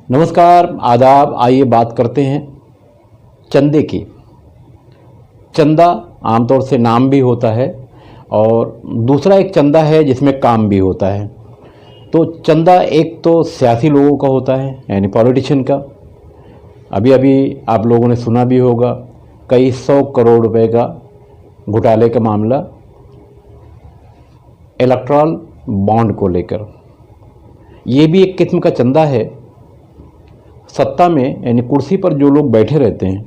नमस्कार, आदाब। आइए बात करते हैं चंदे की। चंदा आमतौर से नाम भी होता है और दूसरा एक चंदा है जिसमें काम भी होता है। तो चंदा एक तो सियासी लोगों का होता है, यानी पॉलिटिशियन का। अभी अभी आप लोगों ने सुना भी होगा कई 100 करोड़ रुपए का घोटाले का मामला इलेक्टोरल बॉन्ड को लेकर। ये भी एक किस्म का चंदा है। सत्ता में यानी कुर्सी पर जो लोग बैठे रहते हैं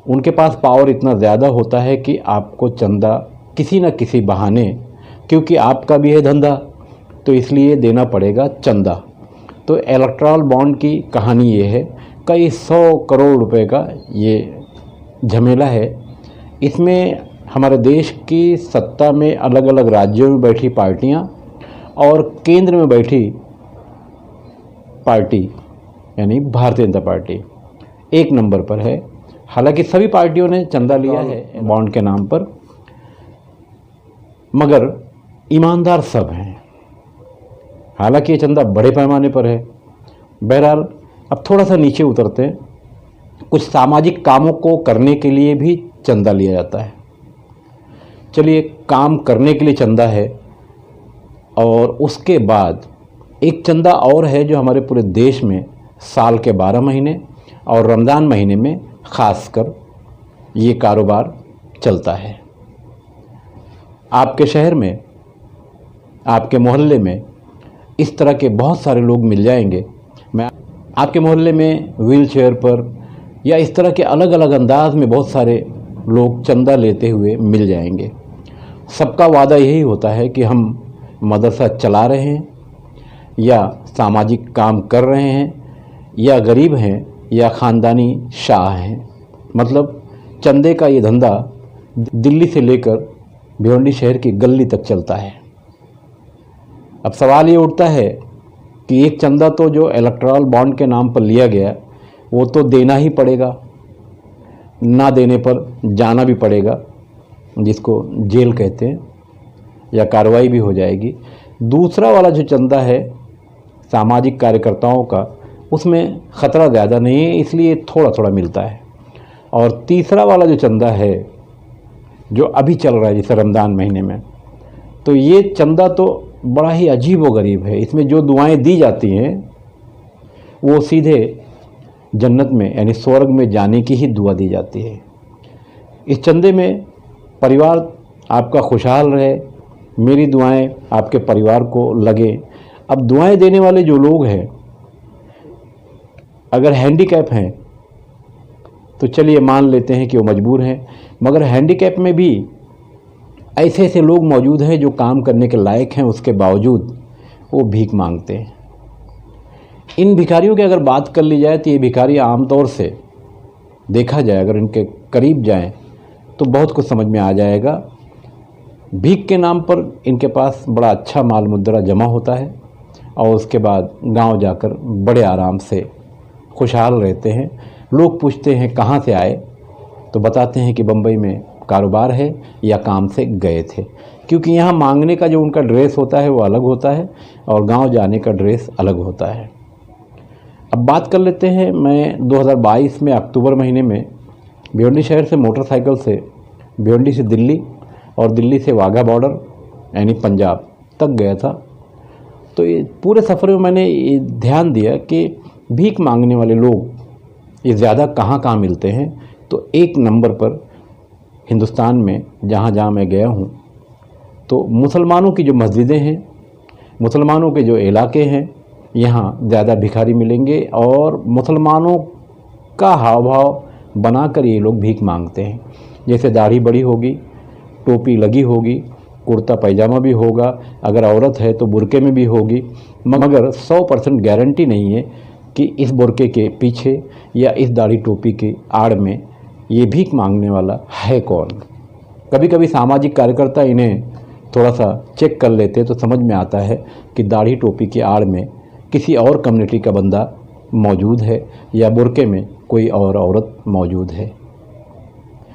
उनके पास पावर इतना ज़्यादा होता है कि आपको चंदा किसी न किसी बहाने, क्योंकि आपका भी है धंधा तो इसलिए देना पड़ेगा चंदा। तो इलेक्टोरल बॉन्ड की कहानी ये है, कई 100 करोड़ रुपए का ये झमेला है। इसमें हमारे देश की सत्ता में अलग अलग राज्यों में बैठी पार्टियां और केंद्र में बैठी पार्टी यानी भारतीय जनता पार्टी एक नंबर पर है। हालांकि सभी पार्टियों ने चंदा लिया है बॉन्ड के नाम पर, मगर ईमानदार सब हैं। हालांकि ये चंदा बड़े पैमाने पर है। बहरहाल अब थोड़ा सा नीचे उतरते हैं। कुछ सामाजिक कामों को करने के लिए भी चंदा लिया जाता है। चलिए, काम करने के लिए चंदा है और उसके बाद एक चंदा और है जो हमारे पूरे देश में साल के 12 महीने और रमज़ान महीने में ख़ासकर ये कारोबार चलता है। आपके शहर में, आपके मोहल्ले में इस तरह के बहुत सारे लोग मिल जाएंगे। मैं आपके मोहल्ले में व्हील चेयर पर या इस तरह के अलग अलग अंदाज में बहुत सारे लोग चंदा लेते हुए मिल जाएंगे। सबका वादा यही होता है कि हम मदरसा चला रहे हैं या सामाजिक काम कर रहे हैं या गरीब हैं या ख़ानदानी शाह हैं। मतलब चंदे का ये धंधा दिल्ली से लेकर भिवंडी शहर की गली तक चलता है। अब सवाल ये उठता है कि एक चंदा तो जो इलेक्टोरल बॉन्ड के नाम पर लिया गया वो तो देना ही पड़ेगा, ना देने पर जाना भी पड़ेगा, जिसको जेल कहते हैं, या कार्रवाई भी हो जाएगी। दूसरा वाला जो चंदा है सामाजिक कार्यकर्ताओं का, उसमें ख़तरा ज़्यादा नहीं है, इसलिए थोड़ा थोड़ा मिलता है। और तीसरा वाला जो चंदा है जो अभी चल रहा है जैसे रमज़ान महीने में, तो ये चंदा तो बड़ा ही अजीब व गरीब है। इसमें जो दुआएं दी जाती हैं वो सीधे जन्नत में यानी स्वर्ग में जाने की ही दुआ दी जाती है। इस चंदे में परिवार आपका खुशहाल रहे, मेरी दुआएं आपके परिवार को लगे। अब दुआएं देने वाले जो लोग हैं अगर हैंडीकैप हैं तो चलिए मान लेते हैं कि वो मजबूर हैं, मगर हैंडीकैप में भी ऐसे ऐसे लोग मौजूद हैं जो काम करने के लायक हैं, उसके बावजूद वो भीख मांगते हैं। इन भिखारियों की अगर बात कर ली जाए तो ये भिखारी आमतौर से देखा जाए, अगर इनके करीब जाएं तो बहुत कुछ समझ में आ जाएगा। भीख के नाम पर इनके पास बड़ा अच्छा माल मुद्रा जमा होता है और उसके बाद गांव जाकर बड़े आराम से खुशहाल रहते हैं। लोग पूछते हैं कहाँ से आए, तो बताते हैं कि बम्बई में कारोबार है या काम से गए थे, क्योंकि यहाँ मांगने का जो उनका ड्रेस होता है वो अलग होता है और गांव जाने का ड्रेस अलग होता है। अब बात कर लेते हैं, मैं 2022 में अक्टूबर महीने में भिवंडी शहर से मोटरसाइकिल से भिवंडी से दिल्ली और दिल्ली से वाघा बॉर्डर यानी पंजाब तक गया था। तो ये पूरे सफ़र में मैंने ये ध्यान दिया कि भीख मांगने वाले लोग ये ज़्यादा कहाँ कहाँ मिलते हैं। तो एक नंबर पर हिंदुस्तान में जहाँ जहाँ मैं गया हूँ तो मुसलमानों की जो मस्जिदें हैं, मुसलमानों के जो इलाके हैं, यहाँ ज़्यादा भिखारी मिलेंगे और मुसलमानों का हाव भाव बनाकर ये लोग भीख मांगते हैं। जैसे दाढ़ी बड़ी होगी, टोपी लगी होगी, कुर्ता पैजामा भी होगा, अगर औरत है तो बुर्के में भी होगी, मगर 100% गारंटी नहीं है कि इस बुर्के के पीछे या इस दाढ़ी टोपी के आड़ में ये भीख मांगने वाला है कौन। कभी कभी सामाजिक कार्यकर्ता इन्हें थोड़ा सा चेक कर लेते तो समझ में आता है कि दाढ़ी टोपी के आड़ में किसी और कम्युनिटी का बंदा मौजूद है या बुर्के में कोई और औरत मौजूद है।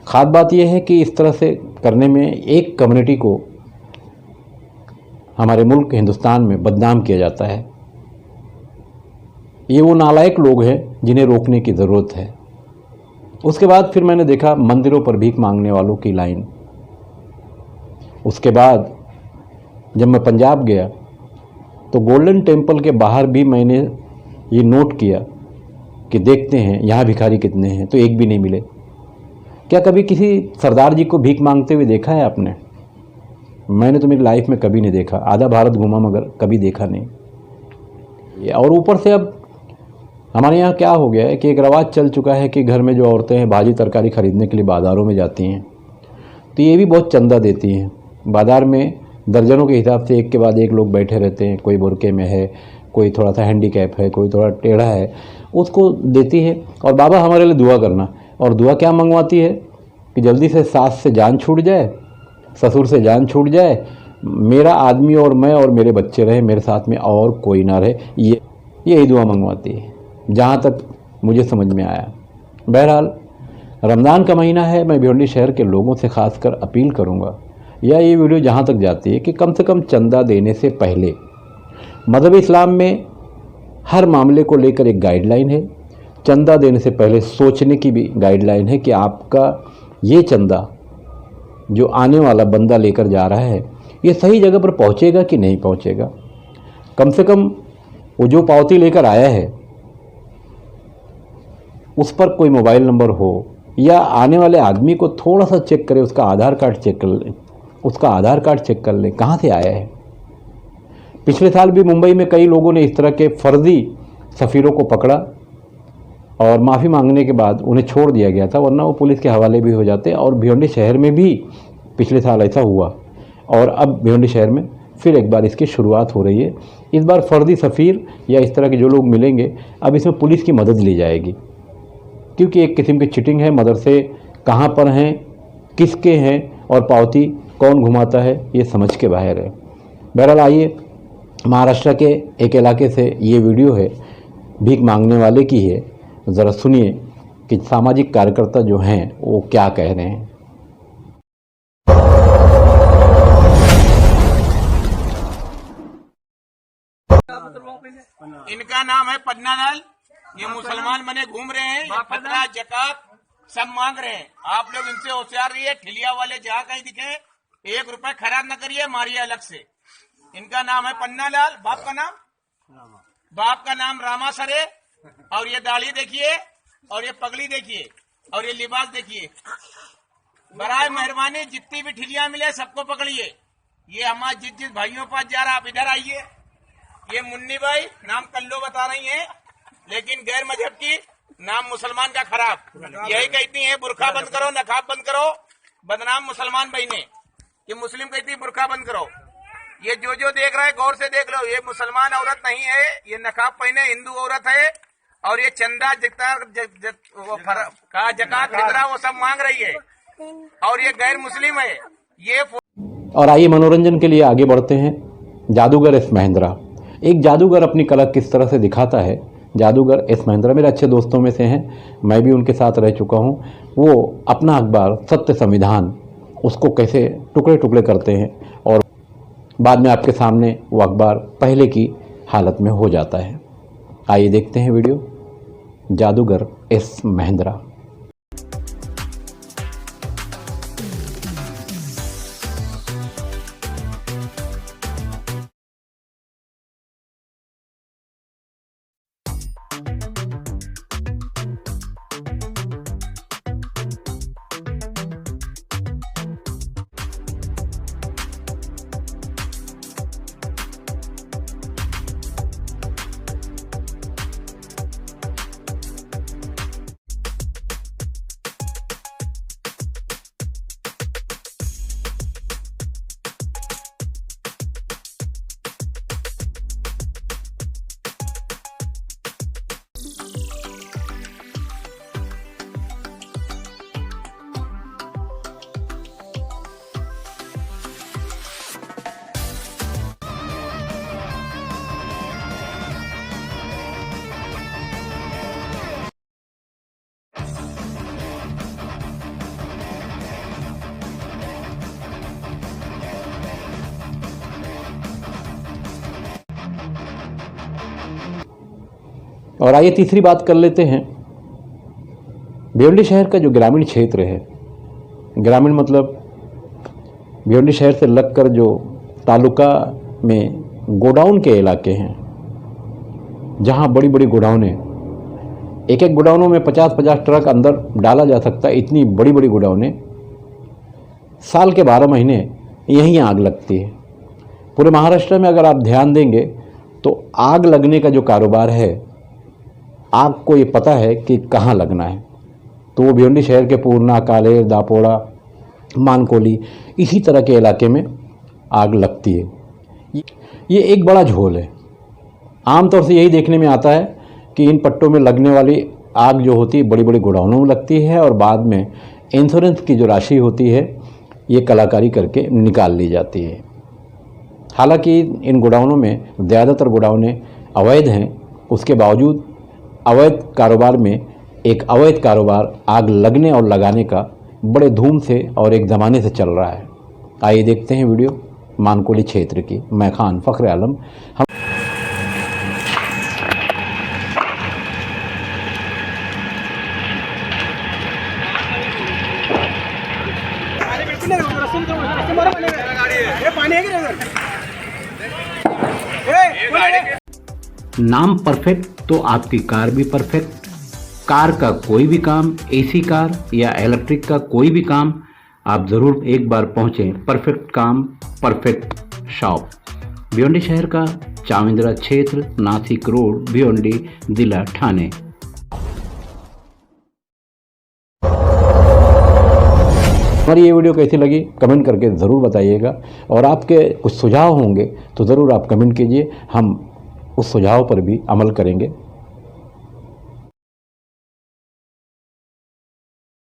ख़ास बात यह है कि इस तरह से करने में एक कम्युनिटी को हमारे मुल्क हिंदुस्तान में बदनाम किया जाता है। ये वो नालायक लोग हैं जिन्हें रोकने की ज़रूरत है। उसके बाद फिर मैंने देखा मंदिरों पर भीख मांगने वालों की लाइन। उसके बाद जब मैं पंजाब गया तो गोल्डन टेम्पल के बाहर भी मैंने ये नोट किया कि देखते हैं यहाँ भिखारी कितने हैं, तो एक भी नहीं मिले। क्या कभी किसी सरदार जी को भीख मांगते हुए देखा है आपने? मैंने तो मेरी लाइफ में कभी नहीं देखा। आधा भारत घूमा मगर कभी देखा नहीं। और ऊपर से अब हमारे यहाँ क्या हो गया है कि एक रवाज चल चुका है कि घर में जो औरतें हैं भाजी तरकारी ख़रीदने के लिए बाज़ारों में जाती हैं, तो ये भी बहुत चंदा देती हैं। बाज़ार में दर्जनों के हिसाब से एक के बाद एक लोग बैठे रहते हैं, कोई बुरके में है, कोई थोड़ा सा हैंडीकैप है, कोई थोड़ा टेढ़ा है, उसको देती है और बाबा हमारे लिए दुआ करना। और दुआ क्या मंगवाती है कि जल्दी से सास से जान छूट जाए, ससुर से जान छूट जाए, मेरा आदमी और मैं और मेरे बच्चे रहे, मेरे साथ में और कोई ना रहे, यही दुआ मंगवाती है, जहाँ तक मुझे समझ में आया। बहरहाल रमज़ान का महीना है, मैं भिवंडी शहर के लोगों से खासकर अपील करूँगा, या ये वीडियो जहाँ तक जाती है कि कम से कम चंदा देने से पहले मज़हब इस्लाम में हर मामले को लेकर एक गाइडलाइन है। चंदा देने से पहले सोचने की भी गाइडलाइन है कि आपका ये चंदा जो आने वाला बंदा लेकर जा रहा है ये सही जगह पर पहुंचेगा कि नहीं पहुंचेगा। कम से कम वो जो पावती लेकर आया है उस पर कोई मोबाइल नंबर हो, या आने वाले आदमी को थोड़ा सा चेक करें, उसका आधार कार्ड चेक कर लें, कहाँ से आया है। पिछले साल भी मुंबई में कई लोगों ने इस तरह के फर्जी सफ़ीरों को पकड़ा और माफ़ी मांगने के बाद उन्हें छोड़ दिया गया था, वरना वो पुलिस के हवाले भी हो जाते। और भिवंडी शहर में भी पिछले साल ऐसा हुआ और अब भिवंडी शहर में फिर एक बार इसकी शुरुआत हो रही है। इस बार फर्जी सफ़ीर या इस तरह के जो लोग मिलेंगे, अब इसमें पुलिस की मदद ली जाएगी, क्योंकि एक किस्म की चिटिंग है। मदरसे कहाँ पर हैं, किसके हैं और पावती कौन घुमाता है, ये समझ के बाहर है। बहरहाल आइए, महाराष्ट्र के एक इलाके से ये वीडियो है, भीख मांगने वाले की है। ज़रा सुनिए कि सामाजिक कार्यकर्ता जो हैं वो क्या कह रहे हैं। इनका नाम है पन्नालाल। ये मुसलमान बने घूम रहे हैं, ये फतरा जकात सब मांग रहे हैं। आप लोग इनसे होशियार रहिए। ठिलिया वाले जहाँ कहीं दिखे 1 रुपए खराब न करिए, मारिए अलग से। इनका नाम है पन्नालाल। बाप का नाम रामा सरे। और ये दाढ़ी देखिए और ये पगड़ी देखिए और ये लिबास देखिए। बराए मेहरबानी जितनी भी ठिलियां मिले सबको पकड़िए। ये हमारे जिस भाइयों पास जा रहा, आप इधर आइए। ये मुन्नी भाई नाम कल्लो बता रही हैं, लेकिन गैर मजहब की, नाम मुसलमान का खराब। यही कहती हैं बुरखा बंद करो, नकाब बंद करो। बदनाम मुसलमान बहने, ये मुस्लिम कहती बुरखा बंद करो। ये जो देख रहा है गौर से देख लो, ये मुसलमान औरत नहीं है, ये नकाब पहने हिंदू औरत है। और ये चंदा जकात फितरा वो सब मांग रही है और ये गैर मुस्लिम है। ये और आइए मनोरंजन के लिए आगे बढ़ते हैं। जादूगर एस महेंद्रा, एक जादूगर अपनी कला किस तरह से दिखाता है। जादूगर एस महेंद्रा मेरे अच्छे दोस्तों में से हैं, मैं भी उनके साथ रह चुका हूं। वो अपना अखबार सत्य संविधान, उसको कैसे टुकड़े टुकड़े करते हैं और बाद में आपके सामने वो अखबार पहले की हालत में हो जाता है। आइए देखते हैं वीडियो, जादूगर एस महेंद्रा। और आइए तीसरी बात कर लेते हैं। भिवंडी शहर का जो ग्रामीण क्षेत्र है, ग्रामीण मतलब भिवंडी शहर से लगकर जो तालुका में गोडाउन के इलाके हैं, जहां बड़ी बड़ी गोडाउनें, एक एक गोडाउनों में 50-50 ट्रक अंदर डाला जा सकता है, इतनी बड़ी बड़ी गोडाउनें, साल के 12 महीने यहीं आग लगती है। पूरे महाराष्ट्र में अगर आप ध्यान देंगे तो आग लगने का जो कारोबार है, आग को ये पता है कि कहाँ लगना है, तो वो भिवंडी शहर के पूर्णा, कालेर, दापोड़ा, मानकोली, इसी तरह के इलाके में आग लगती है। ये एक बड़ा झोल है। आमतौर से यही देखने में आता है कि इन पट्टों में लगने वाली आग जो होती है बड़ी बड़ी गोडाउनों में लगती है और बाद में इंश्योरेंस की जो राशि होती है ये कलाकारी करके निकाल ली जाती है। हालांकि इन गोडाउनों में ज़्यादातर गोडाउनें अवैध हैं, उसके बावजूद अवैध कारोबार में एक अवैध कारोबार आग लगने और लगाने का बड़े धूम से और एक ज़माने से चल रहा है। आइए देखते हैं वीडियो मानकोली क्षेत्र की। मैं खान फ़ख्र आलम। हम नाम परफेक्ट तो आपकी कार भी परफेक्ट। कार का कोई भी काम, एसी कार या इलेक्ट्रिक का कोई भी काम, आप ज़रूर एक बार पहुँचें परफेक्ट काम, परफेक्ट शॉप। भिवंडी शहर का चाविंद्रा क्षेत्र, नासिक रोड, भिवंडी जिला ठाणे। हमारी ये वीडियो कैसी लगी कमेंट करके ज़रूर बताइएगा, और आपके कुछ सुझाव होंगे तो ज़रूर आप कमेंट कीजिए, हम उस सुझाव पर भी अमल करेंगे।